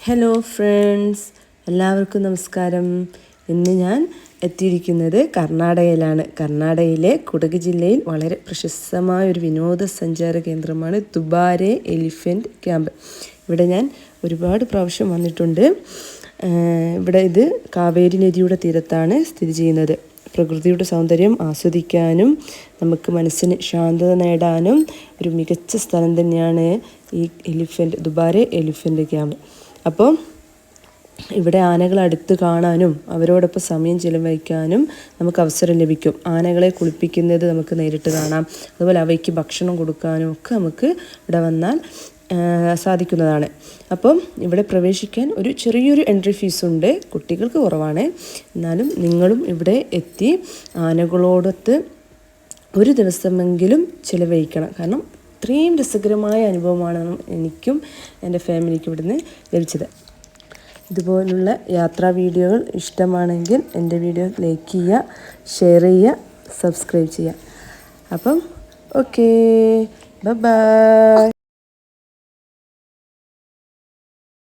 Hello friends, എല്ലാവർക്കും നമസ്കാരം. ഇന്ന് ഞാൻ എത്തിയിരിക്കുന്നത് കർണാടകയിലാണ്. കർണാടകയിലെ കുടക് ജില്ലയിൽ വളരെ പ്രശസ്തമായ ഒരു വിനോദസഞ്ചാര കേന്ദ്രമാണ് ദുബാരെ എലിഫൻറ്റ് ക്യാമ്പ്. ഇവിടെ ഞാൻ ഒരുപാട് പ്രാവശ്യം വന്നിട്ടുണ്ട്. ഇവിടെ ഇത് കാവേരി നദിയുടെ തീരത്താണ് സ്ഥിതി ചെയ്യുന്നത്. പ്രകൃതിയുടെ സൗന്ദര്യം ആസ്വദിക്കാനും നമുക്ക് മനസ്സിന് ശാന്തത നേടാനും ഒരു മികച്ച സ്ഥലം തന്നെയാണ് ഈ ദുബാരെ എലിഫൻറ്റ് ക്യാമ്പ്. അപ്പോൾ ഇവിടെ ആനകളെ അടുത്ത് കാണാനും അവരോടൊപ്പം സമയം ചിലവഴിക്കാനും നമുക്ക് അവസരം ലഭിക്കും. ആനകളെ കുളിപ്പിക്കുന്നത് നമുക്ക് നേരിട്ട് കാണാം. അതുപോലെ അവയ്ക്ക് ഭക്ഷണം കൊടുക്കാനും ഒക്കെ നമുക്ക് ഇവിടെ വന്നാൽ സാധിക്കുന്നതാണ്. അപ്പം ഇവിടെ പ്രവേശിക്കാൻ ഒരു ചെറിയൊരു എൻട്രി ഫീസ് ഉണ്ട്. കുട്ടികൾക്ക് കുറവാണ്. എന്നാലും നിങ്ങളും ഇവിടെ എത്തി ആനകളോടൊത്ത് ഒരു ദിവസമെങ്കിലും ചിലവഴിക്കണം. കാരണം ഇത്രയും രസകരമായ അനുഭവമാണ് എനിക്കും എൻ്റെ ഫാമിലിക്കും ഇവിടുന്ന് ലഭിച്ചത്. ഇതുപോലുള്ള യാത്രാ വീഡിയോകൾ ഇഷ്ടമാണെങ്കിൽ എൻ്റെ വീഡിയോ ലൈക്ക് ചെയ്യുക, ഷെയർ ചെയ്യുക, സബ്സ്ക്രൈബ് ചെയ്യുക. അപ്പം ഓക്കേ, ബൈ.